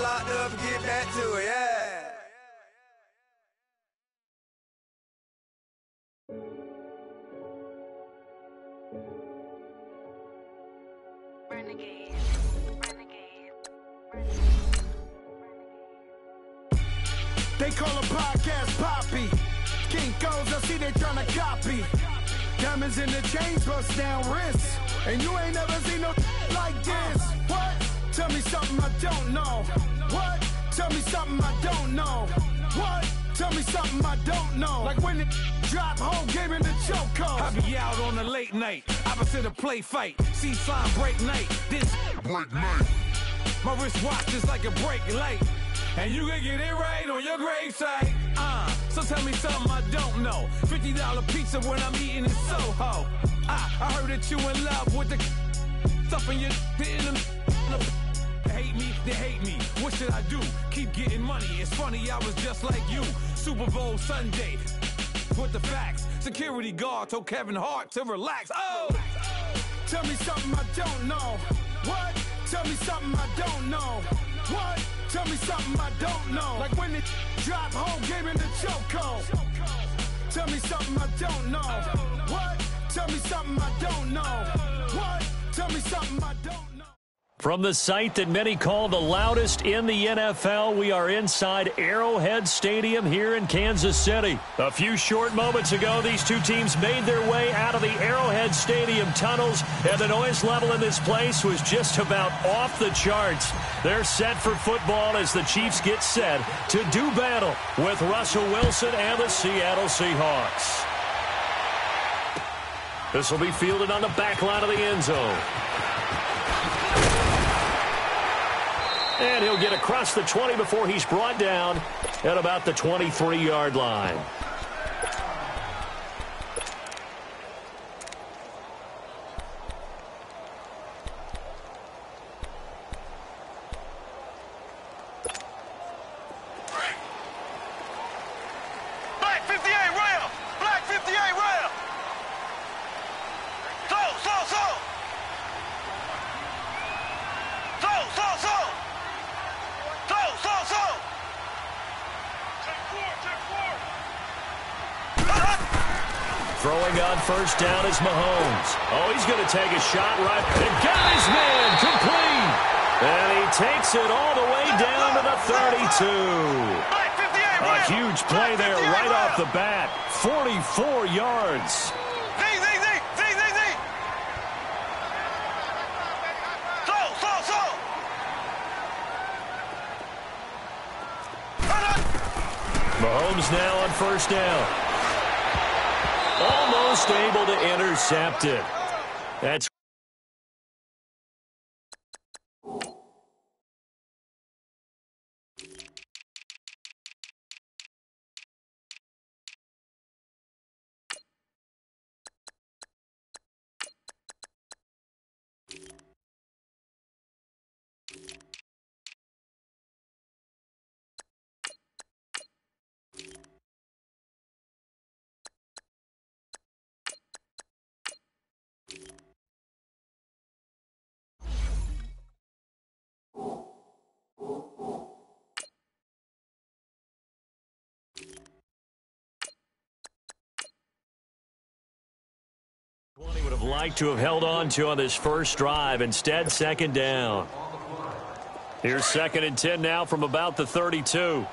locked up and get back to it, yeah. They call a podcast Poppy. Kinkos, I see they tryna copy. Diamonds in the chains, bust down wrists. And you ain't never seen no like this. What? Tell me something I don't know. What? Tell me something I don't know. What? Tell me something I don't know. Like when it drop, whole game in the chokehold. I be out on a late night, opposite a play fight. See sign break night, this break night. My wristwatch is like a brake light. And you can get it right on your gravesite. So tell me something I don't know. $50 pizza when I'm eating in Soho. I heard that you in love with the stuff in your in They hate me, they hate me. What should I do? Keep getting money. It's funny, I was just like you. Super Bowl Sunday with the facts. Security guard told Kevin Hart to relax. Oh! Tell me something I don't know. What? Tell me something I don't know. What? Tell me something I don't know. Like when it drop, whole game in the chokehold. Tell me something I don't know. What? Tell me something I don't know. What? Tell me something I don't know. From the site that many call the loudest in the NFL, we are inside Arrowhead Stadium here in Kansas City. A few short moments ago, these two teams made their way out of the Arrowhead Stadium tunnels, and the noise level in this place was just about off the charts. They're set for football as the Chiefs get set to do battle with Russell Wilson and the Seattle Seahawks. This will be fielded on the back line of the end zone. And he'll get across the 20 before he's brought down at about the 23-yard line. Black 58 rail! Black 58 rail! Throwing on first down is Mahomes. Oh, he's going to take a shot right. And got his man complete. And he takes it all the way down to the 32. A huge play there right off the bat. 44 yards. Mahomes now on first down. Almost able to intercept it. That's He would have liked to have held on to on this first drive. Instead, second down. Here's 2nd and 10 now from about the 32.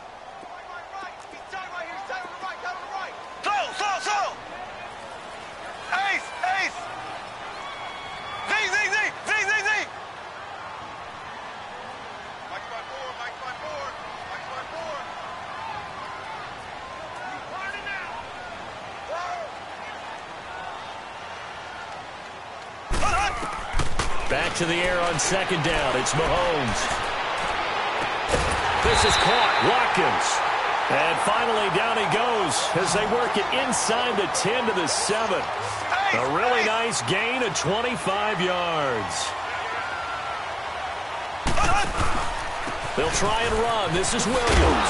Back to the air on second down. It's Mahomes. This is caught. Watkins. And finally down he goes as they work it inside the 10 to the 7. A really nice gain of 25 yards. They'll try and run. This is Williams.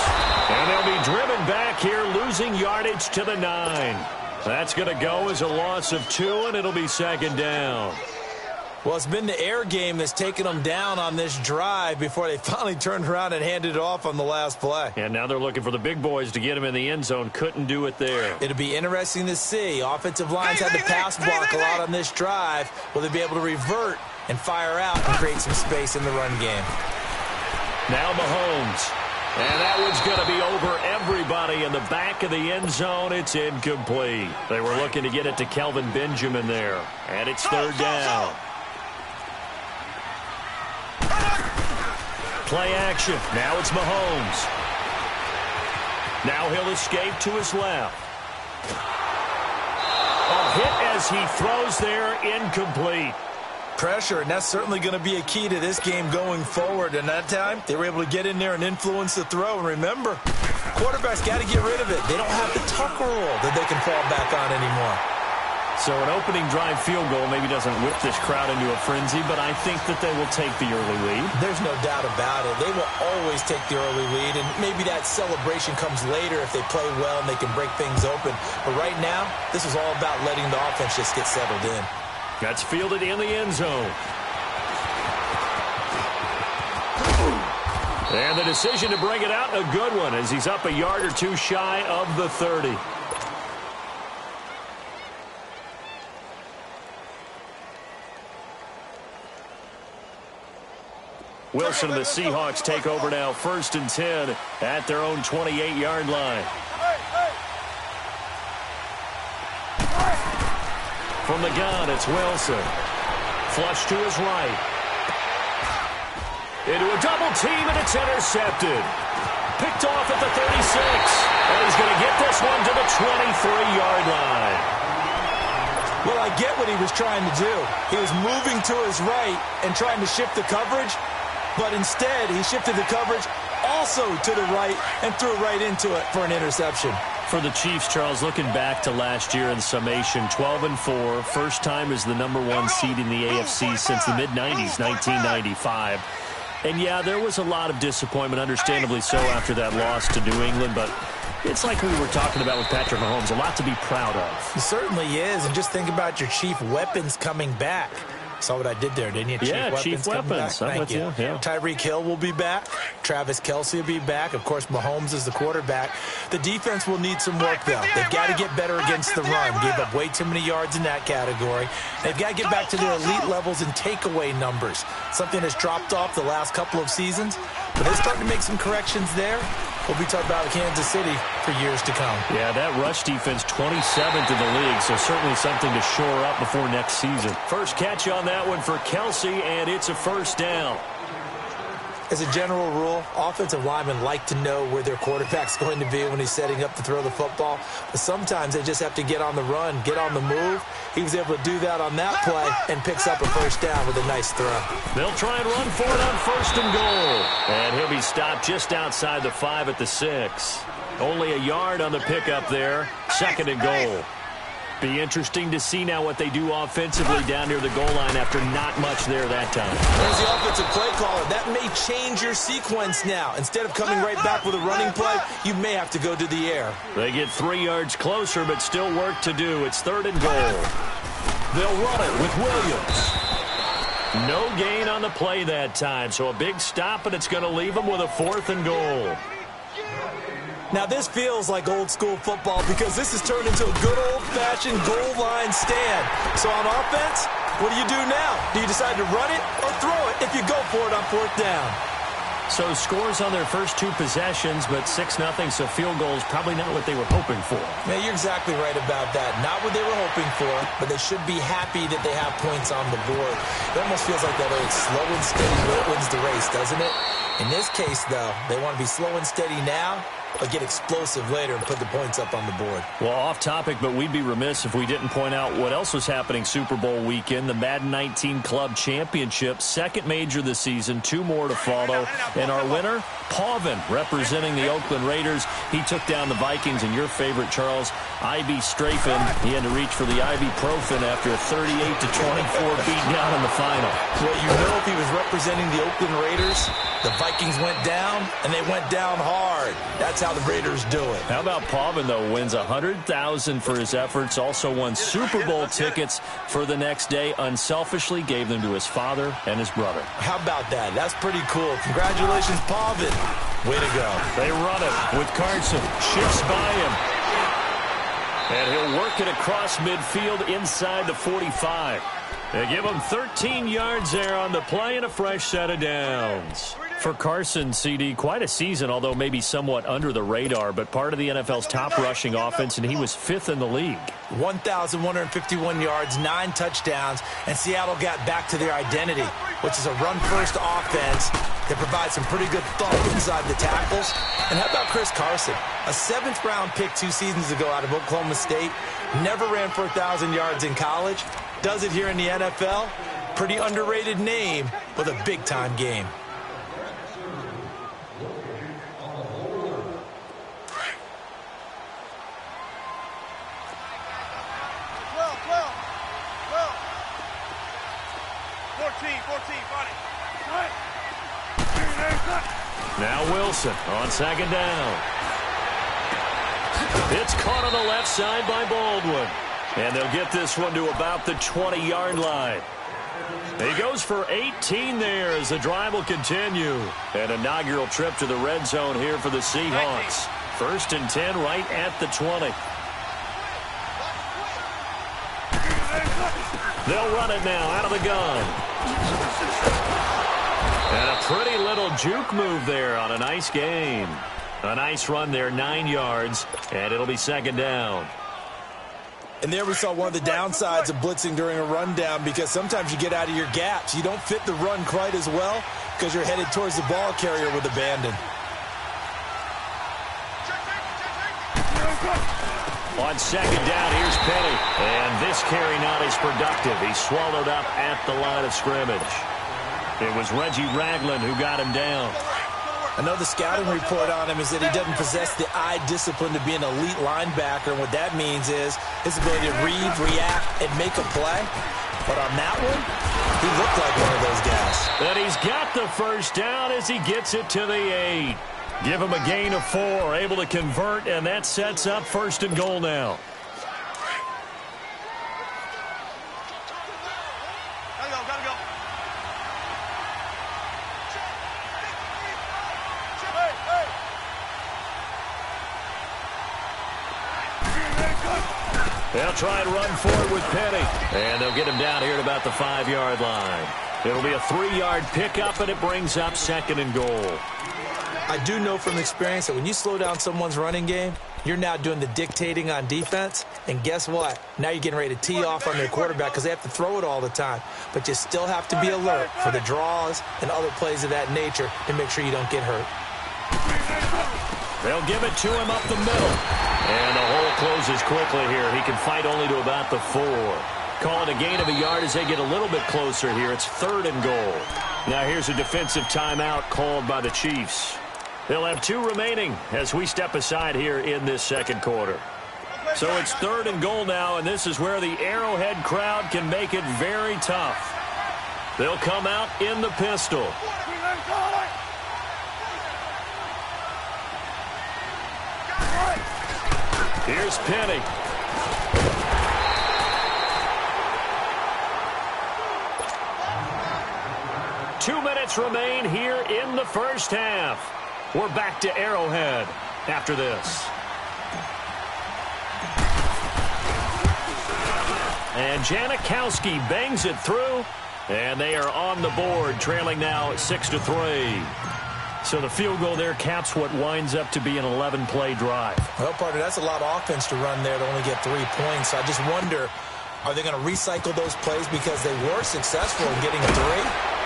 And they'll be driven back here, losing yardage to the 9. That's going to go as a loss of 2, and it'll be second down. Well, it's been the air game that's taken them down on this drive before they finally turned around and handed it off on the last play. And now they're looking for the big boys to get him in the end zone. Couldn't do it there. It'll be interesting to see. Offensive lines had to pass block a lot on this drive. Will they be able to revert and fire out and create some space in the run game? Now Mahomes. And that one's going to be over everybody in the back of the end zone. It's incomplete. They were looking to get it to Kelvin Benjamin there. And it's third down. Play action. Now it's Mahomes. Now he'll escape to his left. A hit as he throws there, incomplete. Pressure, and that's certainly going to be a key to this game going forward. And that time, they were able to get in there and influence the throw. And remember, quarterbacks got to get rid of it. They don't have the tuck rule that they can fall back on anymore. So an opening drive field goal maybe doesn't whip this crowd into a frenzy, but I think that they will take the early lead. There's no doubt about it. They will always take the early lead, and maybe that celebration comes later if they play well and they can break things open. But right now, this is all about letting the offense just get settled in. That's fielded in the end zone. And the decision to bring it out, a good one, as he's up a yard or two shy of the 30. Wilson and the Seahawks take over now, 1st and 10 at their own 28-yard line. From the gun, it's Wilson. Flush to his right. Into a double team, and it's intercepted. Picked off at the 36. And he's going to get this one to the 23-yard line. Well, I get what he was trying to do. He was moving to his right and trying to shift the coverage, but instead he shifted the coverage also to the right and threw right into it for an interception. For the Chiefs, Charles, looking back to last year in summation, 12-4, first time as the #1 seed in the AFC since the mid-90s, 1995. And, yeah, there was a lot of disappointment, understandably so, after that loss to New England, but it's like we were talking about with Patrick Mahomes, a lot to be proud of. It certainly is, and just think about your chief weapons coming back. Saw what I did there, didn't you? Chief weapons. Thank you. Yeah. Tyreek Hill will be back. Travis Kelce will be back. Of course, Mahomes is the quarterback. The defense will need some work, though. They've got to get better against the run. Gave up way too many yards in that category. They've got to get back to their elite levels in takeaway numbers, something that's dropped off the last couple of seasons. But they're starting to make some corrections there. We'll be talking about Kansas City for years to come. Yeah, that rush defense, 27th in the league, so certainly something to shore up before next season. First catch on that one for Kelce, and it's a first down. As a general rule, offensive linemen like to know where their quarterback's going to be when he's setting up to throw the football. But sometimes they just have to get on the run, get on the move. He was able to do that on that play and picks up a first down with a nice throw. They'll try and run for it on 1st and goal. And he'll be stopped just outside the 5 at the 6. Only a yard on the pickup there. 2nd and goal. Be interesting to see now what they do offensively down near the goal line after not much there that time. There's the offensive play caller. That may change your sequence now. Instead of coming right back with a running play, you may have to go to the air. They get 3 yards closer, but still work to do. It's 3rd and goal. They'll run it with Williams. No gain on the play that time, so a big stop, and it's going to leave them with a 4th and goal. Now, this feels like old-school football because this has turned into a good old-fashioned goal line stand. So on offense, what do you do now? Do you decide to run it or throw it if you go for it on 4th down? So scores on their first 2 possessions, but 6-0, so field goals probably not what they were hoping for. Man, you're exactly right about that. Not what they were hoping for, but they should be happy that they have points on the board. It almost feels like that old slow and steady wins the race, doesn't it? In this case, though, they want to be slow and steady now, but get explosive later and put the points up on the board. Well, off topic, but we'd be remiss if we didn't point out what else was happening Super Bowl weekend. The Madden 19 Club Championship, 2nd major this season, 2 more to follow. And our winner, Pauvin, representing the Oakland Raiders. He took down the Vikings, and your favorite, Charles, Ivy Strafin. He had to reach for the ibuprofen after a 38-24 beatdown in the final. Well, you know if he was representing the Oakland Raiders, The Vikings went down, and they went down hard. That's how the Raiders do it. How about Pavin, though, wins $100,000 for his efforts, also won Super Bowl tickets for the next day, unselfishly gave them to his father and his brother. How about that? That's pretty cool. Congratulations, Pavin. Way to go. They run it with Carson. Shifts by him. And he'll work it across midfield inside the 45. They give him 13 yards there on the play and a fresh set of downs. For Carson, CD, quite a season, although maybe somewhat under the radar, but part of the NFL's top rushing offense, and he was 5th in the league. 1,151 yards, 9 touchdowns, and Seattle got back to their identity, which is a run-first offense that provides some pretty good thump inside the tackles. And how about Chris Carson? A 7th-round pick 2 seasons ago out of Oklahoma State, never ran for 1,000 yards in college, does it here in the NFL. Pretty underrated name with a big-time game. Now Wilson on second down. It's caught on the left side by Baldwin. And they'll get this one to about the 20-yard line. He goes for 18 there as the drive will continue. An inaugural trip to the red zone here for the Seahawks. 1st and 10 right at the 20. They'll run it now out of the gun. And a pretty little juke move there on a nice gain. A nice run there, 9 yards, and it'll be second down. And there we saw one of the downsides of blitzing during a rundown, because sometimes you get out of your gaps. You don't fit the run quite as well because you're headed towards the ball carrier with abandon. On second down, here's Penny. And this carry not as productive. He's swallowed up at the line of scrimmage. It was Reggie Ragland who got him down. I know the scouting report on him is that he doesn't possess the eye discipline to be an elite linebacker. And what that means is his ability to read, react, and make a play. But on that one, he looked like one of those guys. And he's got the first down as he gets it to the 8. Give him a gain of 4, able to convert, and that sets up 1st and goal now. Gotta go. They'll try and run forward with Penny. And they'll get him down here at about the 5-yard line. It'll be a 3-yard pickup, and it brings up 2nd and goal. I do know from experience that when you slow down someone's running game, you're now doing the dictating on defense. And guess what? Now you're getting ready to tee off on their quarterback because they have to throw it all the time. But you still have to be alert for the draws and other plays of that nature to make sure you don't get hurt. They'll give it to him up the middle. And the hole closes quickly here. He can fight only to about the 4. Call it a gain of a yard as they get a little bit closer here. It's 3rd and goal. Now here's a defensive timeout called by the Chiefs. They'll have 2 remaining as we step aside here in this second quarter. So it's 3rd and goal now, and this is where the Arrowhead crowd can make it very tough. They'll come out in the pistol. Here's Penny. Two minutes remain here in the first half. We're back to Arrowhead after this. And Janikowski bangs it through, and they are on the board, trailing now 6-3. So the field goal there caps what winds up to be an 11-play drive. Well, partner, that's a lot of offense to run there to only get 3 points. I just wonder, are they going to recycle those plays because they were successful in getting 3?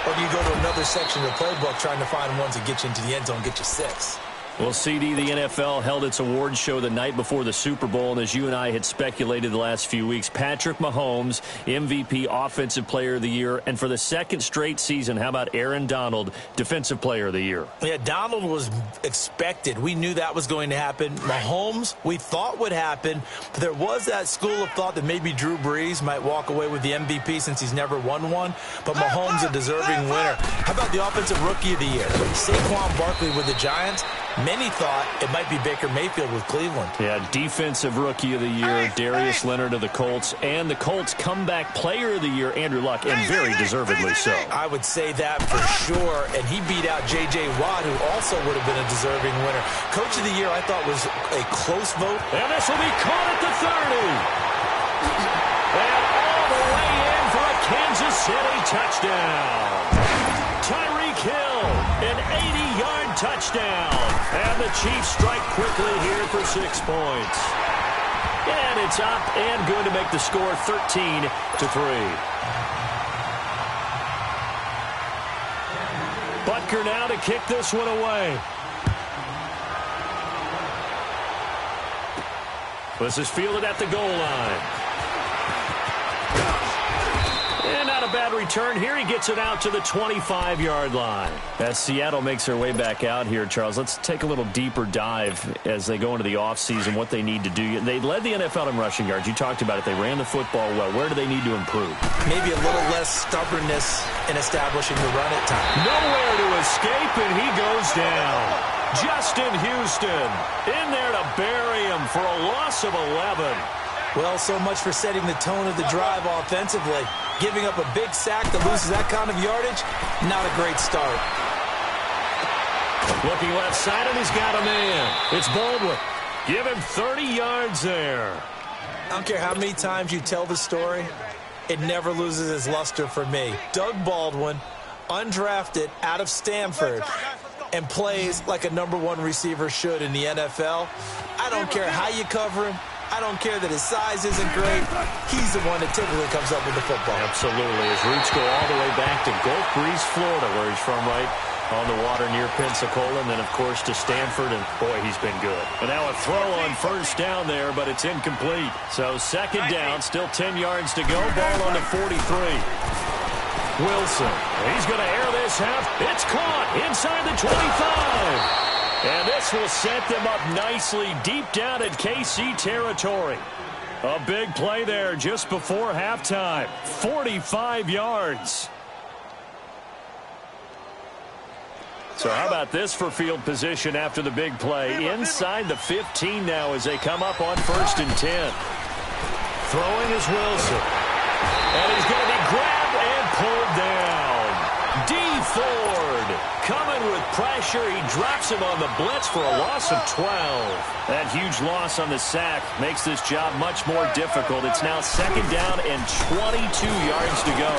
Or do you go to another section of the playbook trying to find ones that get you into the end zone, get you 6? Well, CD, the NFL held its awards show the night before the Super Bowl, and as you and I had speculated the last few weeks, Patrick Mahomes, MVP, Offensive Player of the Year, and for the second straight season, how about Aaron Donald, Defensive Player of the Year? Yeah, Donald was expected. We knew that was going to happen. Mahomes, we thought would happen, but there was that school of thought that maybe Drew Brees might walk away with the MVP since he's never won one, but Mahomes a deserving winner. How about the Offensive Rookie of the Year? Saquon Barkley with the Giants. Many thought it might be Baker Mayfield with Cleveland. Yeah, Defensive Rookie of the Year, Darius Leonard of the Colts, and the Colts Comeback Player of the Year, Andrew Luck, and very deservedly so. I would say that for sure, and he beat out J.J. Watt, who also would have been a deserving winner. Coach of the Year, I thought, was a close vote. And this will be caught at the 30. And all the way in for a Kansas City touchdown. Tyreek Hill, an 80-yard touchdown. And the Chiefs strike quickly here for 6 points. And it's up and good to make the score 13-3. Butker now to kick this one away. This is fielded at the goal line. And not a bad return here. He gets it out to the 25-yard line. As Seattle makes their way back out here, Charles, let's take a little deeper dive as they go into the offseason, what they need to do. They led the NFL in rushing yards. You talked about it. They ran the football well. Where do they need to improve? Maybe a little less stubbornness in establishing the run at times. Nowhere to escape, and he goes down. Justin Houston in there to bury him for a loss of 11. Well, so much for setting the tone of the drive offensively. Giving up a big sack that loses that kind of yardage, not a great start. Looking left side, and he's got a man. It's Baldwin. Give him 30 yards there. I don't care how many times you tell the story, it never loses its luster for me. Doug Baldwin, undrafted out of Stanford, and plays like a #1 receiver should in the NFL. I don't care how you cover him. I don't care that his size isn't great. He's the one that typically comes up with the football. Absolutely. His roots go all the way back to Gulf Breeze, Florida, where he's from, right on the water near Pensacola, and then, of course, to Stanford, and, boy, he's been good. And now a throw on first down there, but it's incomplete. So second down, still 10 yards to go. Ball on the 43. Wilson, he's going to air this out. It's caught inside the 25. And this will set them up nicely deep down at KC territory. A big play there just before halftime. 45 yards. So how about this for field position after the big play? Inside the 15 now as they come up on 1st and 10. Throwing is Wilson. And he's going to be grabbed and pulled down. D. Ford coming with pressure. He drops him on the blitz for a loss of 12. That huge loss on the sack makes this job much more difficult. It's now second down and 22 yards to go.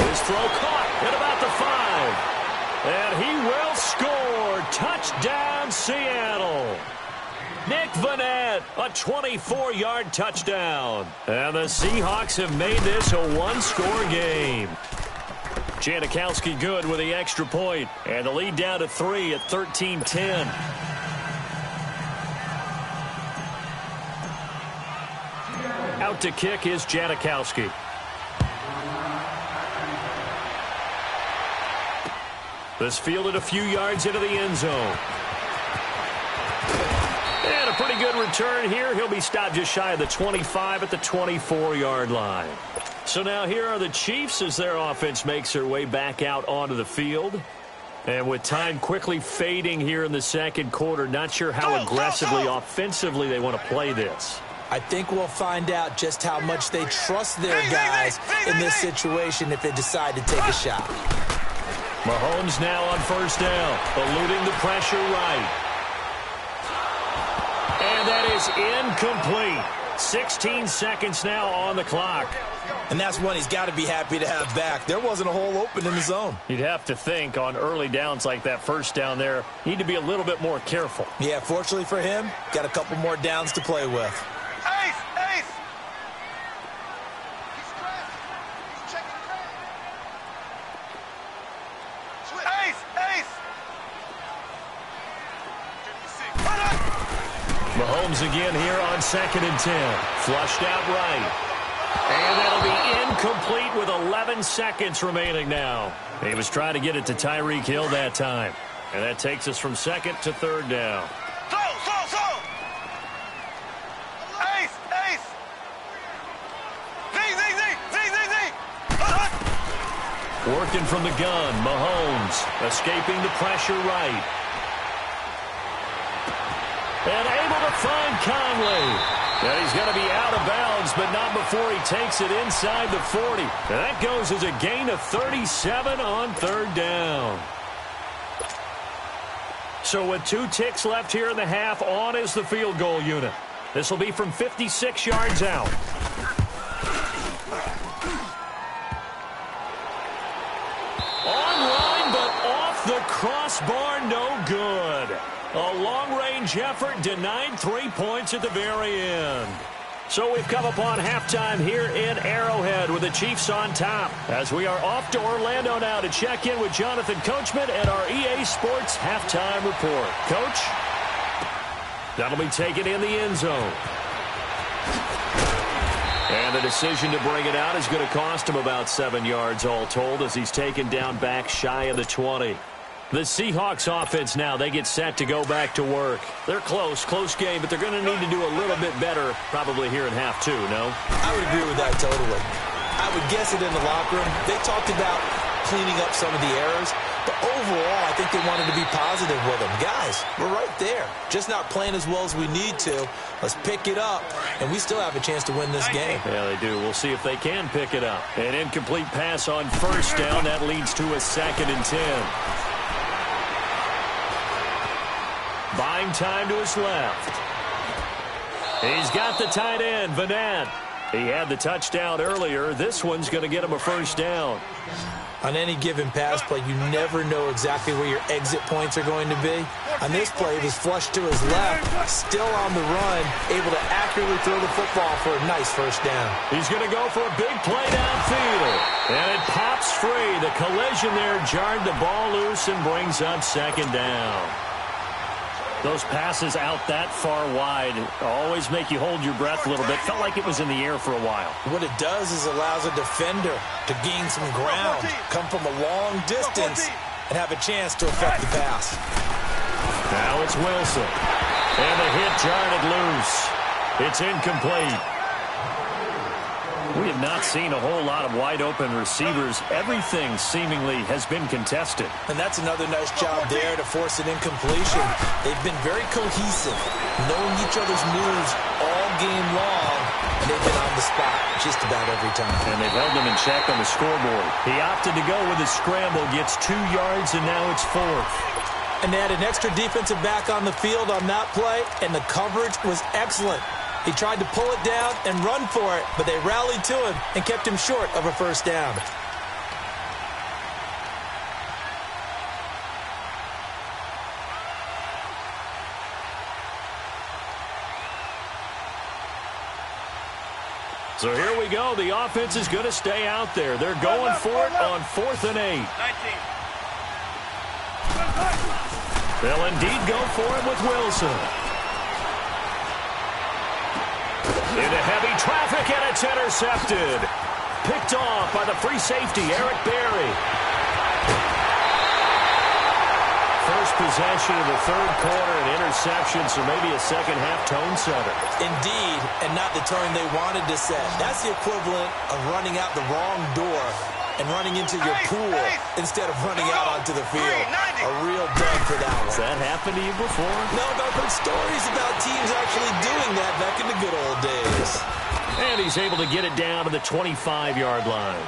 His throw caught at about the 5. And he will score. Touchdown, Seattle. Nick Vannett, a 24-yard touchdown. And the Seahawks have made this a one-score game. Janikowski good with the extra point. And the lead down to 3 at 13-10. Out to kick is Janikowski. This fielded a few yards into the end zone. And a pretty good return here. He'll be stopped just shy of the 25 at the 24-yard line. So now here are the Chiefs as their offense makes their way back out onto the field. And with time quickly fading here in the second quarter, not sure how aggressively, offensively they want to play this. I think we'll find out just how much they trust their guys in this situation if they decide to take a shot. Mahomes now on first down, eluding the pressure right. And that is incomplete. 16 seconds now on the clock. And that's one he's got to be happy to have back. There wasn't a hole open in the zone. You'd have to think on early downs like that first down there, need to be a little bit more careful. Yeah, fortunately for him, got a couple more downs to play with. Ace! Ace! Ace! Ace! Mahomes again here on 2nd and 10. Flushed out right. And that'll be incomplete with 11 seconds remaining now. He was trying to get it to Tyreek Hill that time. And that takes us from 2nd to 3rd down. Ace! Working from the gun, Mahomes escaping the pressure right. And able to find Conley. And he's going to be out of bounds, but not before he takes it inside the 40. And that goes as a gain of 37 on 3rd down. So with 2 ticks left here in the half, on is the field goal unit. This will be from 56 yards out. Online, but off the crossbar, no good. A long-range effort denied 3 points at the very end. So we've come upon halftime here in Arrowhead with the Chiefs on top as we are off to Orlando now to check in with Jonathan Coachman and our EA Sports halftime report. Coach? That'll be taken in the end zone. And the decision to bring it out is going to cost him about 7 yards all told as he's taken down back shy of the 20. The Seahawks offense now, they get set to go back to work. They're close game, but they're going to need to do a little bit better probably here in half 2, no? I would agree with that totally. I would guess it in the locker room. They talked about cleaning up some of the errors, but overall I think they wanted to be positive with them. Guys, we're right there. Just not playing as well as we need to. Let's pick it up, and we still have a chance to win this game. Yeah, they do. We'll see if they can pick it up. An incomplete pass on 1st down. That leads to a 2nd and 10. Buying time to his left. He's got the tight end, Vanette. He had the touchdown earlier. This one's going to get him a 1st down. On any given pass play, you never know exactly where your exit points are going to be. On this play, it was flushed to his left, still on the run, able to accurately throw the football for a nice 1st down. He's going to go for a big play downfield. And it pops free. The collision there jarred the ball loose and brings up 2nd down. Those passes out that far wide always make you hold your breath a little bit. Felt like it was in the air for a while. What it does is allows a defender to gain some ground, come from a long distance, and have a chance to affect the pass. Now it's Wilson. And the hit jarred it loose. It's incomplete. We have not seen a whole lot of wide-open receivers. Everything seemingly has been contested. And that's another nice job there to force an incompletion. They've been very cohesive, knowing each other's moves all game long, and they've been on the spot just about every time. And they've held them in check on the scoreboard. He opted to go with a scramble, gets 2 yards, and now it's 4th. And they had an extra defensive back on the field on that play, and the coverage was excellent. He tried to pull it down and run for it, but they rallied to him and kept him short of a 1st down. So here we go. The offense is going to stay out there. They're going for it on 4th and 8. They'll indeed go for it with Wilson. Into heavy traffic, and it's intercepted. Picked off by the free safety, Eric Berry. First possession of the 3rd quarter, an interception, so maybe a second-half tone setter. Indeed, and not the tone they wanted to set. That's the equivalent of running out the wrong door and running into your pool instead of running out onto the field. A real dud for that one. Has that happened to you before? No, but I've heard stories about teams actually doing that back in the good old days. And he's able to get it down to the 25-yard line.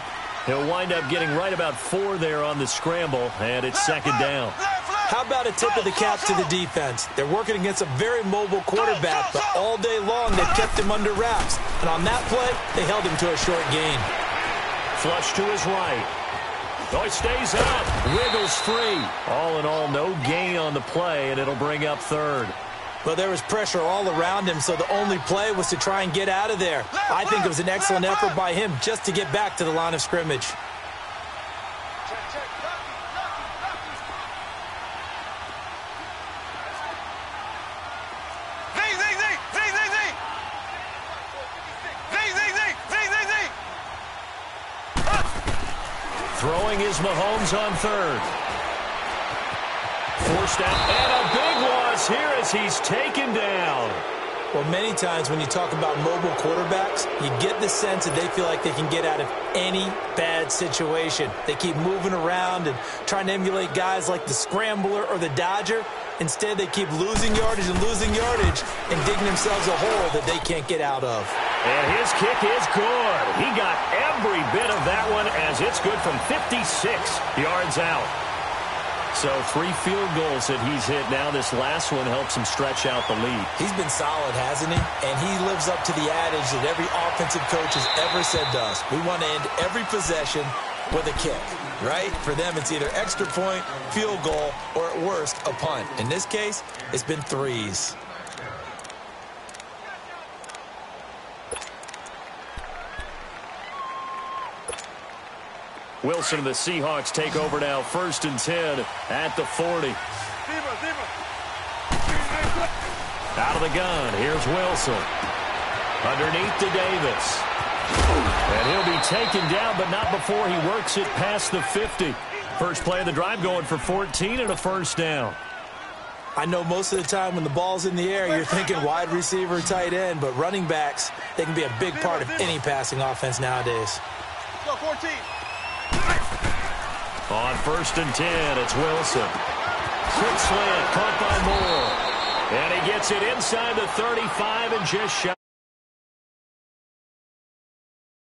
He'll wind up getting right about 4 there on the scramble, and it's 2nd down. How about a tip of the cap to the defense? They're working against a very mobile quarterback, but all day long they've kept him under wraps. And on that play, they held him to a short gain. Flush to his right. Oh, he stays up. Wiggles free. All in all, no gain on the play, and it'll bring up 3rd. Well, there was pressure all around him, so the only play was to try and get out of there. I think it was an excellent effort by him just to get back to the line of scrimmage. throwing is Mahomes on third. Forced out, and a big loss here as he's taken down. Well, many times when you talk about mobile quarterbacks, you get the sense that they feel like they can get out of any bad situation. They keep moving around and trying to emulate guys like the Scrambler or the Dodger. Instead, they keep losing yardage and digging themselves a hole that they can't get out of. And his kick is good. He got every bit of that one as it's good from 56 yards out. So 3 field goals that he's hit now. This last one helps him stretch out the lead. He's been solid, hasn't he? And he lives up to the adage that every offensive coach has ever said to us. We want to end every possession with a kick, right? For them, it's either extra point, field goal, or at worst, a punt. In this case, it's been 3s. Wilson and the Seahawks take over now, 1st and 10 at the 40. Out of the gun, here's Wilson. Underneath to Davis. And he'll be taken down, but not before he works it past the 50. First play of the drive going for 14 and a first down. I know most of the time when the ball's in the air, you're thinking wide receiver, tight end, but running backs, they can be a big part of any passing offense nowadays. Go 14. On 1st and 10, it's Wilson. Quick slant, caught by Moore. And he gets it inside the 35 and just shot.